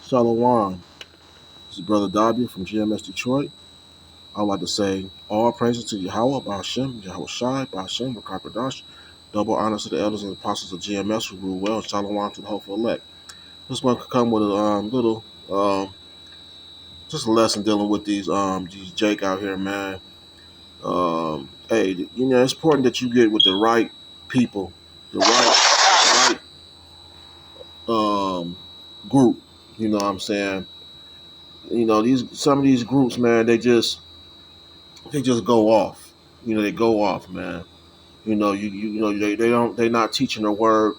Shalom. This is Brother Dobby from GMS Detroit. I would like to say all praises to Yahweh, Ba'ashem, Yahweh Shai, Ba'ashem, B'Kapradash. Double honors to the elders and apostles of GMS who rule well. Shalom to the hopeful elect. This one could come with a little, just a lesson dealing with these Jake out here, man. Hey, it's important that you get with the right people, the right group. You know what I'm saying? Some of these groups, man, they just go off. They go off, man. They're not teaching the word.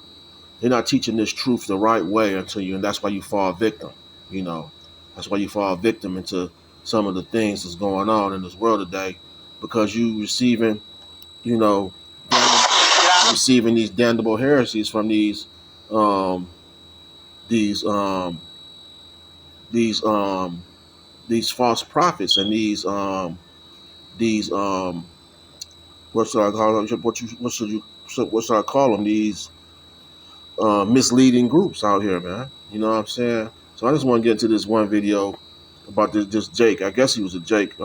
They're not teaching this truth the right way and that's why you fall victim. That's why you fall victim into some of the things that's going on in this world today, because you receiving, you know, receiving these damnable heresies from these false prophets and these what should I call them? What should I call them? These misleading groups out here, man. You know what I'm saying? So I just want to get into this one video about this Jake. I guess he was a Jake.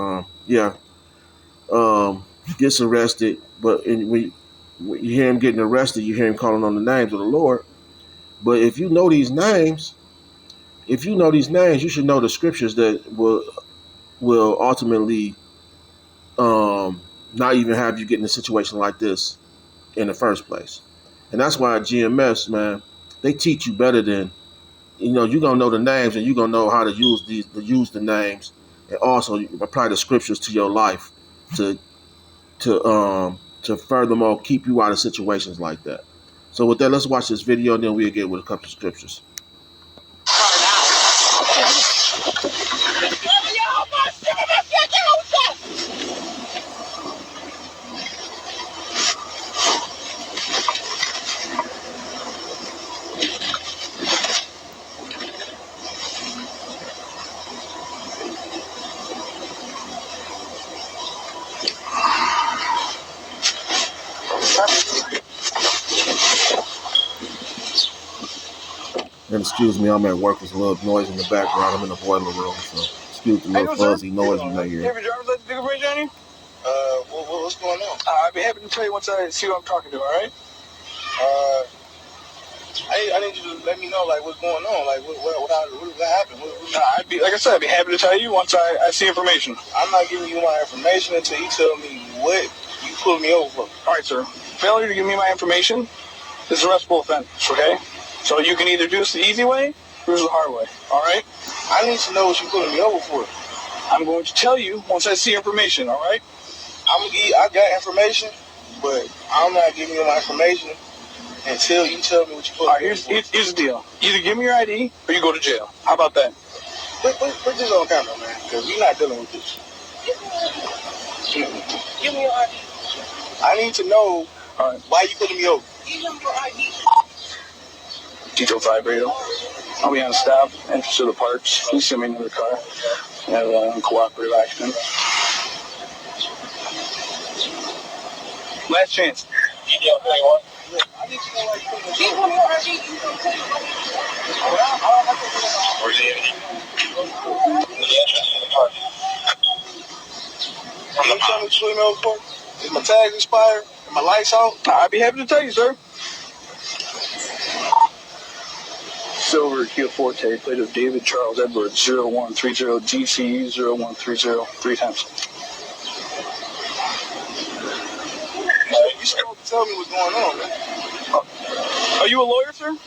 Gets arrested, but when you hear him getting arrested, you hear him calling on the names of the Lord. But if you know these names, you should know the scriptures that will ultimately not even have you get in a situation like this in the first place. And that's why at GMS, man, they teach you better than, you're gonna know the names and you're gonna know how to use the names, and also apply the scriptures to your life to furthermore keep you out of situations like that. So with that, let's watch this video and then we'll get with a couple of scriptures. And excuse me, I'm at work. There's a little noise in the background. I'm in the boiler room, so excuse the little fuzzy noise you may hear. Have your driver's license, Big Bridge, Johnny? What's going on? I'd be happy to tell you once I see who I'm talking to, all right? I need you to let me know, like, what's going on. Like, what happened? I'd be happy to tell you once I see information. I'm not giving you my information until you tell me what you pulled me over for. All right, sir. Failure to give me my information is an arrestable offense, okay? So you can either do this the easy way or the hard way, all right? I need to know what you're pulling me over for. I'm going to tell you once I see information, all right? I got information, but I'm not giving you my information until you tell me what you're pulling me over for. Here's the deal. Either give me your ID or you go to jail. How about that? Put this on camera, man, because we're not dealing with this. Give me your ID. I need to know why you pulling me over. Give him your ID. Detail 5 radio. I'll be on stop, entrance to the parks. Please send me another car. We have a uncooperative accident. Last chance. Detail 21. I need to know why you pulling me over. Give him your ID. Where's the ID? Can you tell me what you're pulling me over for? Is my tags expired? Are my lights out? I'd be happy to tell you, sir. Silver Kia Forte, plate of David Charles Edwards, 0130 GCU 0130, 3 times. You still tell me what's going on, man. Are you a lawyer, sir?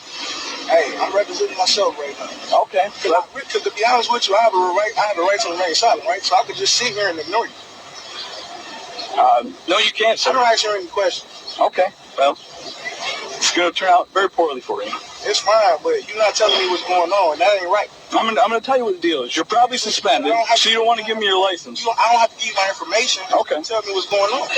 Hey, I'm representing myself right now. Okay. Because to be honest with you, I have a right to remain silent, right? So I could just sit here and ignore you. No, you can't, sir. I don't ask you any questions. Okay. Well, it's going to turn out very poorly for you. It's fine, but you're not telling me what's going on, and that ain't right. I'm gonna tell you what the deal is. You're probably suspended, so you don't want to give me your license. I don't have to give you my information. Okay. Tell me what's going on.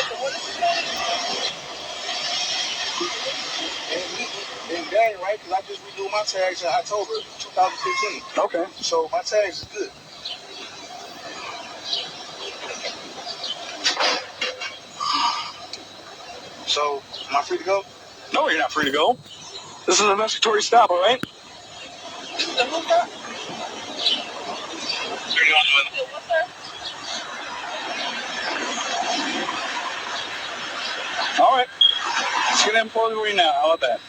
And that ain't right, because I just renewed my tags in October 2015. Okay. So my tags is good. So, am I free to go? No, you're not free to go. This is an investigatory stop, all right? All right. Let's get in for you now. How about that?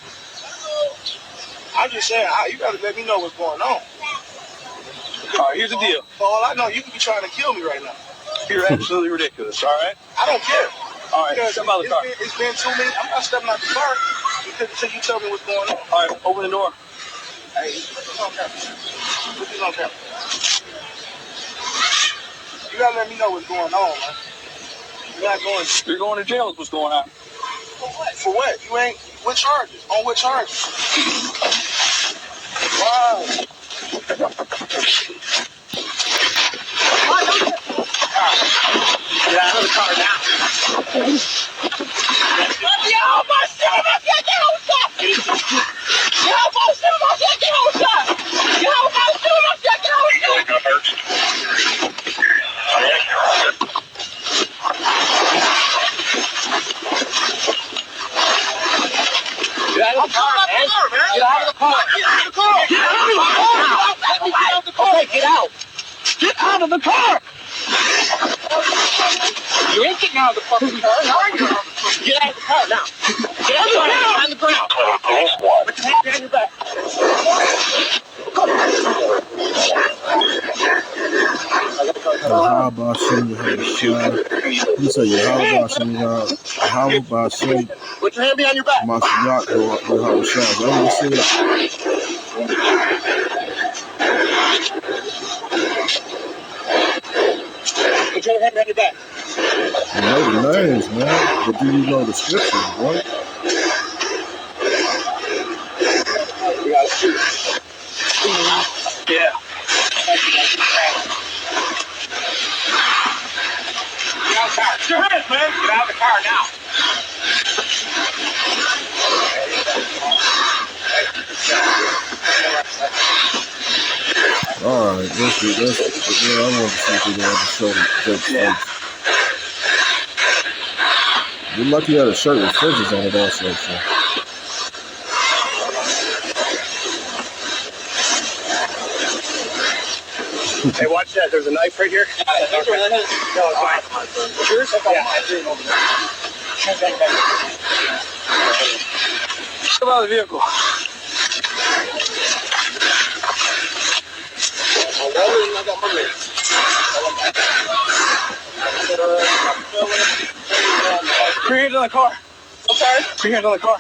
I'm just saying, you got to let me know what's going on. All right, here's the deal. For all I know, you could be trying to kill me right now. You're absolutely ridiculous, all right? I don't care. All right, Because step out of the car. it's been 2 minutes. I'm not stepping out the car until you tell me what's going on. All right, open the door. Hey, put this on camera. Put this on camera. You got to let me know what's going on, man. You're not going to. You're going to jail is what's going on. For what? For what? You ain't. What charges? On what charges? Wow. Get out of the car now. Get out of the car, man. Get out of the car. Get out of the car. Get out of the car. Okay, get out. Get out of the car. You ain't getting out of the fucking car. Now you're out of the car. Get out of the car now. Get out of the car. Get on the ground. Put your hand behind your back. How about Shem? You say how about Shem? How about Shem? Put your hand behind your back. Masiyat or Shah. I want to see that. Put your hand behind your back. You know the names, man, but do you know the scriptures, right? You gotta shoot. Yeah. Get out of the car. Put your hands, man. Get out of the car now. All right, that's yeah, I want to see if they have to show the Jake's face. You're lucky you had a shirt with fridges on it also, so. Hey, watch that. There's a knife right here. Yours? Step out of the vehicle. Put your hands on the car. I'm sorry? Put your hands on the car.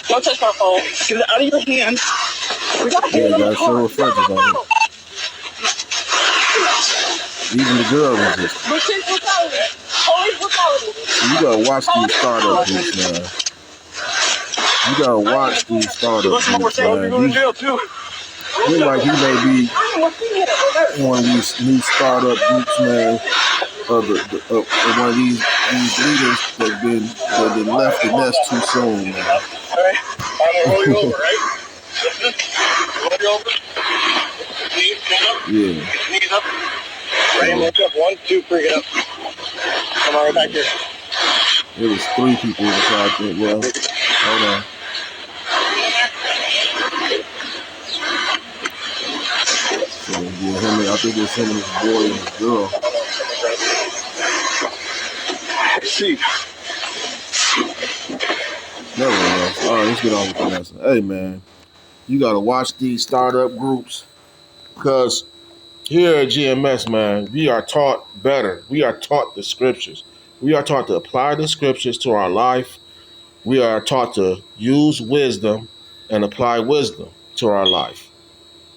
Don't touch my phone. Get it out of your hand. We got Yeah, you gotta show with fridges on it. Even the girl resist. So you gotta watch these startup groups, man. You gotta watch these startup groups, You're man. going to jail too. Look like he may be one of these new startup groups, man. Of one of these leaders that been left the nest too soon, man. All right. I'm gonna roll you over, right? Roll you over. Knees, stand up. Yeah. Knees up. Ready, look up. 1, 2, 3, get up. Come on, right back here. It was 3 people inside there. Well, hold on. So yeah, I think it's him and his boy and his girl. See. Nevertheless, all right, let's get on with the lesson. Hey, man, you gotta watch these startup groups because here at GMS, man, we are taught better. We are taught the scriptures. We are taught to apply the scriptures to our life. We are taught to use wisdom and apply wisdom to our life.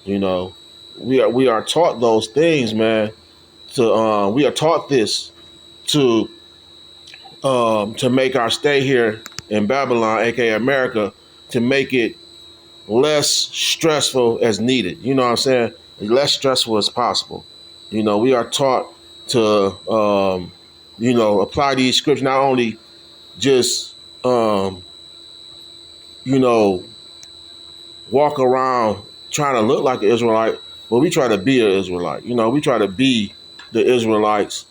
You know, we are taught those things, man. We are taught this to make our stay here in Babylon, aka America, to make it less stressful as needed. You know what I'm saying? Less stressful as possible. You know, we are taught to apply these scriptures, not only just walk around trying to look like an Israelite, but we try to be an Israelite. You know, we try to be the Israelites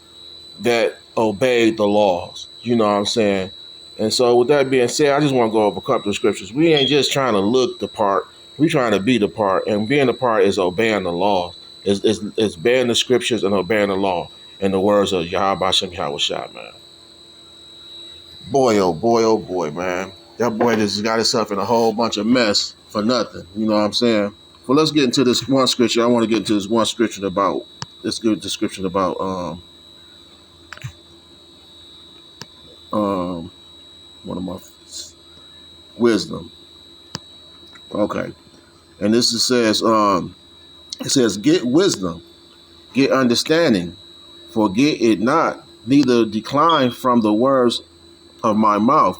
that obeyed the laws. You know what I'm saying? And so with that being said, I just want to go over a couple of scriptures. We ain't just trying to look the part. We trying to be the part. And being the part is obeying the laws. It's bearing the scriptures and obeying the law and the words of Yahweh Hashem Yahweh Shai, man. Boy, oh boy, man. That boy just got himself in a whole bunch of mess for nothing. You know what I'm saying? Well, let's get into this one scripture. I want to get into this one scripture about this good description about one of my wisdom. Okay. And this it says, get wisdom, get understanding, forget it not, neither decline from the words of my mouth.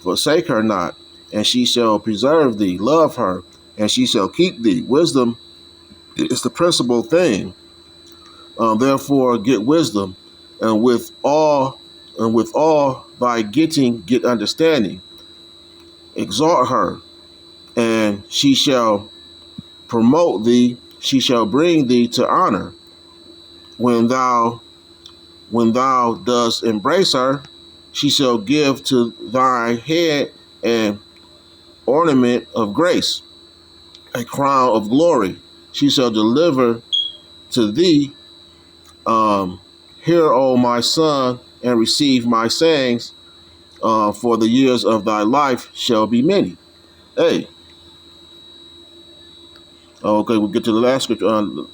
Forsake her not, and she shall preserve thee. Love her, and she shall keep thee. Wisdom is the principal thing. Therefore, get wisdom, and with all thy getting, get understanding. Exalt her, and she shall promote thee. She shall bring thee to honor. When thou dost embrace her, she shall give to thy head an ornament of grace, a crown of glory. She shall deliver to thee. Hear, O my son, and receive my sayings, for the years of thy life shall be many. Hey. Okay, we'll get to the last scripture.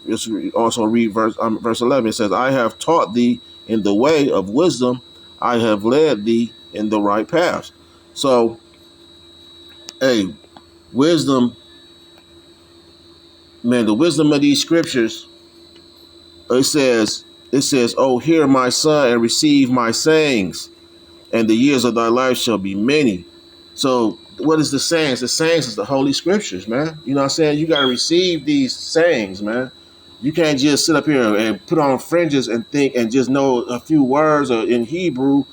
Let's also read verse 11. It says, I have taught thee in the way of wisdom. I have led thee in the right paths. So, hey, wisdom, man, the wisdom of these scriptures, it says, oh, hear my son and receive my sayings, and the years of thy life shall be many. So what is the sayings? The sayings is the Holy Scriptures, man. You know what I'm saying? You got to receive these sayings, man. You can't just sit up here and put on fringes and think and just know a few words or in Hebrew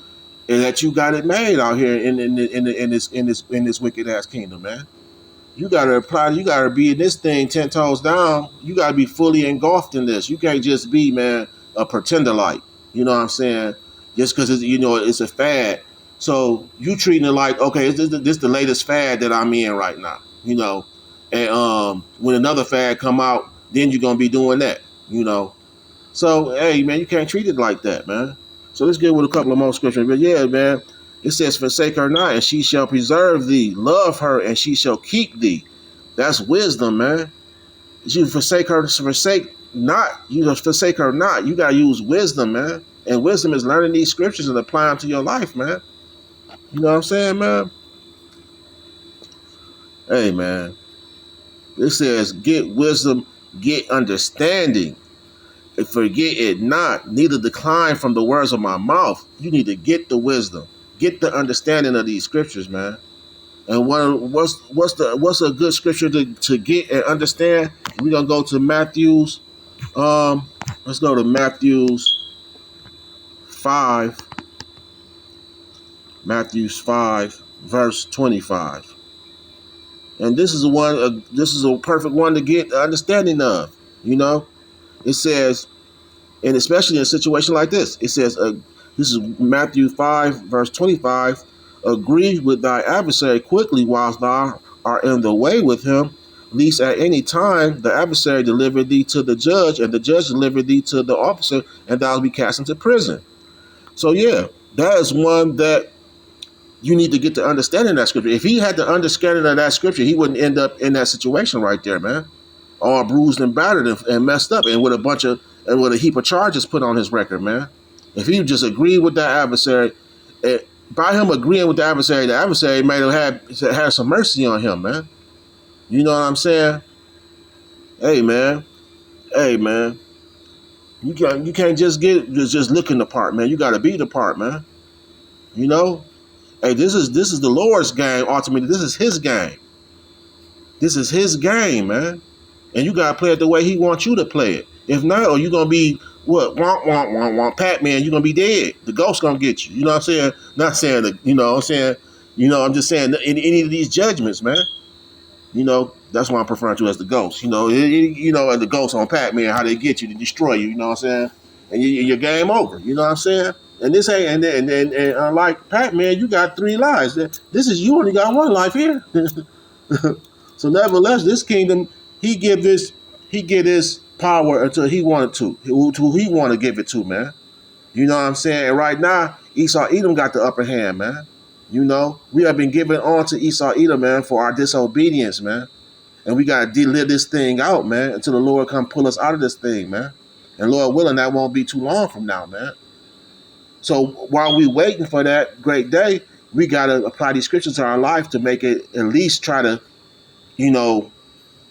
and that you got it made out here in this wicked ass kingdom, man. You got to apply. You got to be in this thing 10 toes down. You got to be fully engulfed in this. You can't just be, man, a pretender like. You know what I'm saying? Just because it's a fad. So you treating it like, okay, this the latest fad that I'm in right now, you know. And when another fad come out, then you're gonna be doing that, you know. So hey, man, you can't treat it like that, man. So let's get with a couple of more scriptures. But yeah, man, it says, forsake her not, and she shall preserve thee. Love her, and she shall keep thee. That's wisdom, man. You forsake her, forsake not. You just forsake her not. You gotta use wisdom, man. And wisdom is learning these scriptures and applying them to your life, man. You know what I'm saying, man? Hey, man. It says, get wisdom, get understanding. And forget it not, neither decline from the words of my mouth. You need to get the wisdom, get the understanding of these scriptures, man. And what's a good scripture to get and understand? We're gonna go to Matthew's. Let's go to Matthew's 5. Matthew's 5, verse 25. And this is a perfect one to get understanding of, you know. It says, and especially in a situation like this, it says, this is Matthew 5, verse 25, agree with thy adversary quickly whilst thou art in the way with him, lest at any time the adversary deliver thee to the judge, and the judge deliver thee to the officer, and thou be cast into prison. So yeah, that is one that you need to get the understanding of that scripture. If he had the understanding of that scripture, he wouldn't end up in that situation right there, man. All bruised and battered and messed up, and with a heap of charges put on his record, man. If he just agreed with that adversary, by him agreeing with the adversary might have had some mercy on him, man. You know what I'm saying? Hey, man. You can't just just looking the part, man. You got to be the part, man. You know. Hey, this is the Lord's game. Ultimately, this is His game. This is His game, man. And you gotta play it the way He wants you to play it. If not, or you gonna be want Pac-Man. You are gonna be dead. The ghost gonna get you. You know what I'm saying? Not saying that. You know what I'm saying? You know, I'm just saying in any of these judgments, man. You know, that's why I'm referring to as the ghost. You know, and the ghost on Pac-Man, how they get you to destroy you. You know what I'm saying? And your game over. You know what I'm saying? And this ain't, and unlike Pac-Man, you got 3 lives. This is, you only got 1 life here. So nevertheless, this kingdom, he give this power until he wanted to, who he want to give it to, man. You know what I'm saying? And right now, Esau Edom got the upper hand, man. You know, we have been given on to Esau Edom, man, for our disobedience, man. And we got to live this thing out, man, until the Lord come pull us out of this thing, man. And Lord willing, that won't be too long from now, man. So while we waiting for that great day, we got to apply these scriptures to our life to make it at least try to, you know,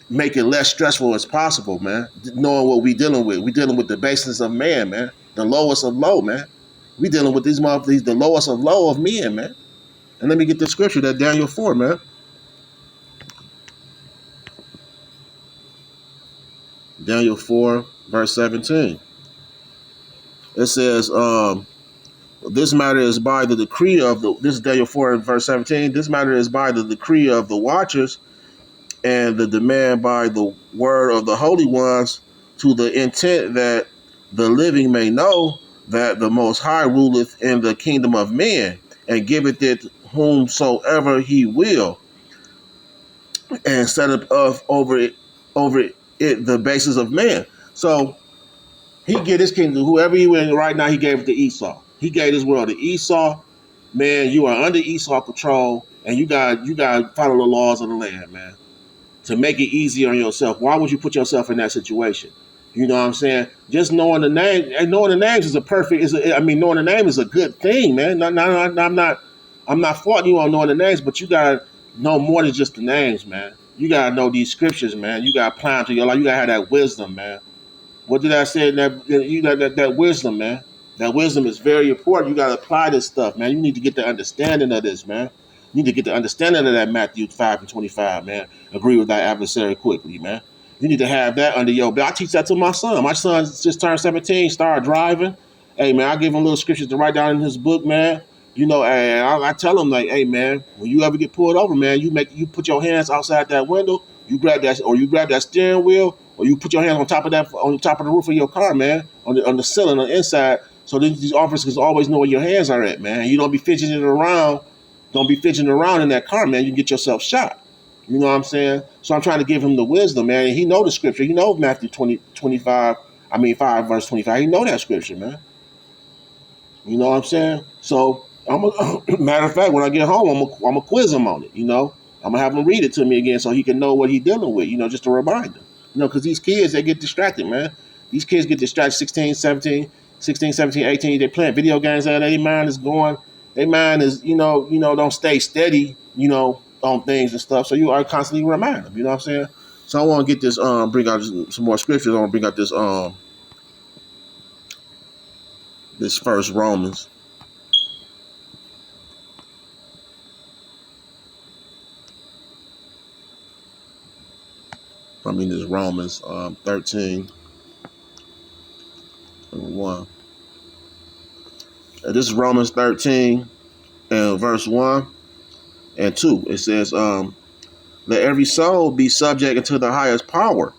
make it less stressful as possible, man. Knowing what we dealing with. We dealing with the basis of man, man. The lowest of low, man. We dealing with these motherfuckers, the lowest of low of men, man. And let me get the scripture, that Daniel 4, man. Daniel 4, verse 17. It says, this matter is by the decree of this is Daniel 4, verse 17. This matter is by the decree of the watchers and the demand by the word of the holy ones, to the intent that the living may know that the Most High ruleth in the kingdom of men, and giveth it whomsoever he will, and set up over it the basis of man. So he get his kingdom, whoever he went right now, he gave it to Esau. He gave this world to Esau. Man, you are under Esau control, and you got to follow the laws of the land, man, to make it easier on yourself. Why would you put yourself in that situation? You know what I'm saying? Just knowing the name, and knowing the names is knowing the name is a good thing, man. I'm not faulting you on knowing the names, but you gotta know more than just the names, man. You gotta know these scriptures, man. You gotta apply them to your life. You gotta have that wisdom, man. What did I say? You got that wisdom, man. That wisdom is very important. You gotta apply this stuff, man. You need to get the understanding of this, man. You need to get the understanding of that Matthew 5 and 25, man. Agree with thy adversary quickly, man. You need to have that under your belt. I teach that to my son. My son just turned 17, started driving. Hey, man, I give him little scriptures to write down in his book, man. You know, and I tell him, like, hey, man, when you ever get pulled over, man, you put your hands outside that window, you grab that steering wheel, or you put your hands on top of the roof of your car, man, on the ceiling on the inside, so these officers always know where your hands are at, man. You don't be fidgeting around. Don't be fidgeting around in that car, man. You can get yourself shot. You know what I'm saying? So I'm trying to give him the wisdom, man. And he know the scripture. He know Matthew 5, verse 25. He know that scripture, man. You know what I'm saying? So, matter of fact, when I get home, I'm gonna quiz him on it, you know? I'm gonna have him read it to me again so he can know what he's dealing with, you know, just to remind him. You know, because these kids, they get distracted, man. These kids get distracted 16, 17, 18. They playing video games, their mind is going, their mind is, don't stay steady, on things and stuff. So you are constantly remind them, you know what I'm saying? So I want to get this, bring out some more scriptures. I want to bring out this first Romans. This Romans 13 and 1. This is Romans 13 and verse 1 and 2. It says, let every soul be subject unto the highest power,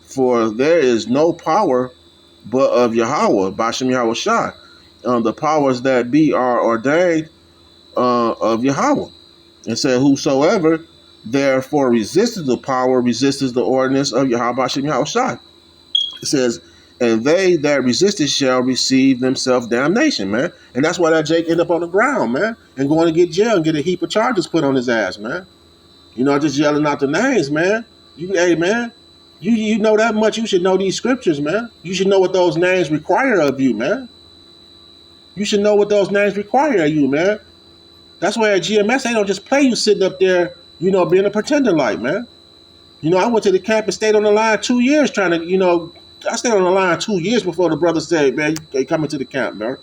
for there is no power but of Yahweh, Bashem Yahweh Shai. The powers that be are ordained of Yahweh. It said, whosoever therefore resisteth the power, resisteth the ordinance of Yahweh Bashem Yahweh Shai. It says, and they that resisted shall receive themselves damnation, man. And that's why that Jake ended up on the ground, man, and going to get jail and get a heap of charges put on his ass, man. Just yelling out the names, man. Hey, man, you know that much. You should know these scriptures, man. You should know what those names require of you, man. You should know what those names require of you, man. That's why at GMS, they don't just play you sitting up there, being a pretender like, man. I went to the camp and stayed on the line 2 years trying to, I stayed on the line 2 years before the brother said, man, you coming to the camp, man.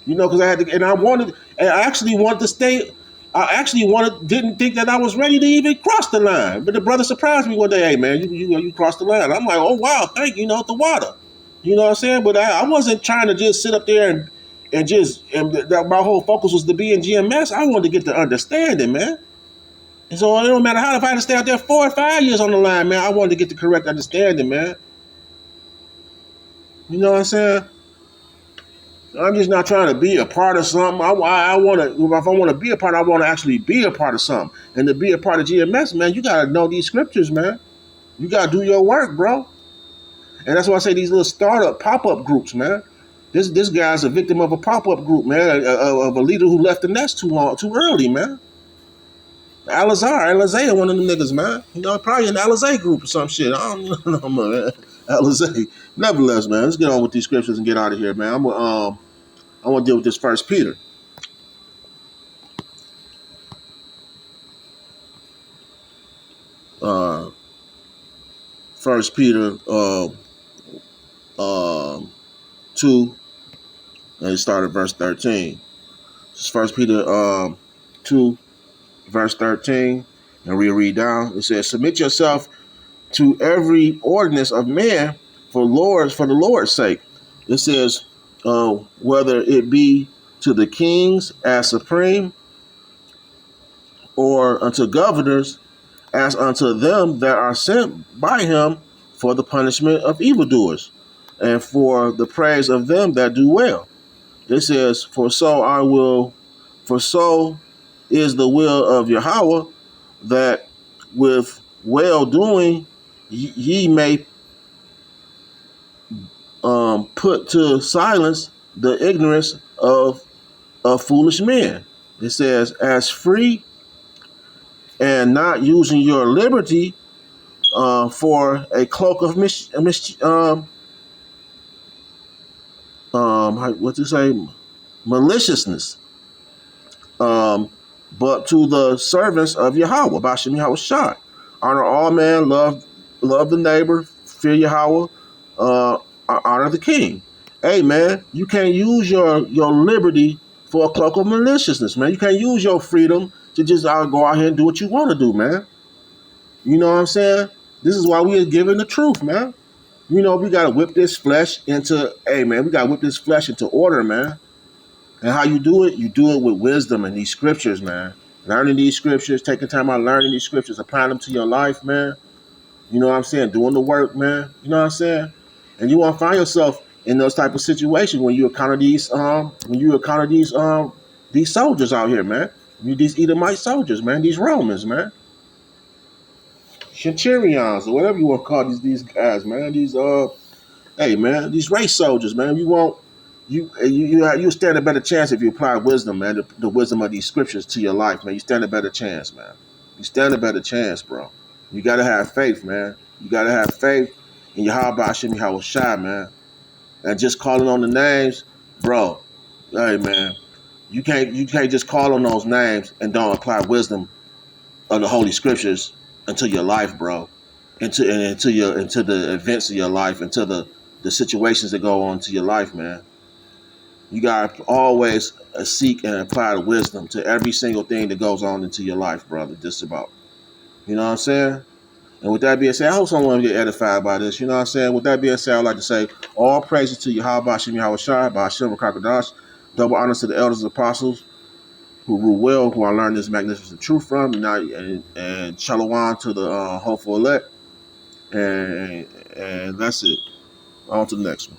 Because I had to, and I actually wanted to stay. Didn't think that I was ready to even cross the line. But the brother surprised me one day, hey, man, you crossed the line. I'm like, oh, wow, thank you, the water. You know what I'm saying? But I wasn't trying to just sit up there and my whole focus was to be in GMS. I wanted to get the understanding, man. And so it don't matter how, if I had to stay out there 4 or 5 years on the line, man, I wanted to get the correct understanding, man. You know what I'm saying? I'm just not trying to be a part of something. If I want to be a part, I want to actually be a part of something. And to be a part of GMS, man, you got to know these scriptures, man. You got to do your work, bro. And that's why I say these little startup pop-up groups, man. This guy's a victim of a pop-up group, man, of a leader who left the nest too early, man. Alizé, one of them niggas, man. You know, probably an Alizé group or some shit. I don't know, man. Alizé. Nevertheless, man, let's get on with these scriptures and get out of here, man. I want to deal with this First Peter. First Peter 2, and it started verse 13. This is First Peter 2, verse 13, and we read down. It says, "Submit yourself to every ordinance of man for the Lord's sake." It says, whether it be to the kings as supreme, or unto governors as unto them that are sent by him for the punishment of evildoers, and for the praise of them that do well. It says, for so is the will of Yahweh, that with well doing ye may put to silence the ignorance of foolish men. It says, as free, and not using your liberty for a cloak of maliciousness, but to the servants of Yahweh, Bashem Yahweh Shai. Honor all men, love the neighbor, fear Yahweh, honor the king. Hey, man, you can't use your liberty for a cloak of maliciousness, man. You can't use your freedom to just go out here and do what you want to do, man. You know what I'm saying? This is why we are given the truth, man. You know, we got to whip this flesh into, we got to whip this flesh into order, man. And how you do it with wisdom and these scriptures, man. Learning these scriptures, taking time out learning these scriptures, applying them to your life, man. You know what I'm saying? Doing the work, man. You know what I'm saying? And you won't find yourself in those type of situations when you encounter these soldiers out here, man. These Edomite soldiers, man. These Romans, man. Centurions, or whatever you want to call these guys, man. These these race soldiers, man. You stand a better chance if you apply wisdom, man. The wisdom of these scriptures to your life, man. You stand a better chance, man. You stand a better chance, bro. You gotta have faith, man. You gotta have faith in Yahweh Hashem Yahweh Shai, man. And just calling on the names, bro. Hey, man. You can't just call on those names and don't apply wisdom of the Holy Scriptures into your life, bro. Into the events of your life, into the situations that go on to your life, man. You gotta always seek and apply the wisdom to every single thing that goes on into your life, brother. Just about. You know what I'm saying? And with that being said, I hope someone will get edified by this. You know what I'm saying? With that being said, I'd like to say all praises to Yahweh Hashem Yahweh Shai, by Hashem Rakakadash. Double honors to the elders and apostles who rule well, who I learned this magnificent truth from, and shalom to the hopeful elect. And that's it. On to the next one.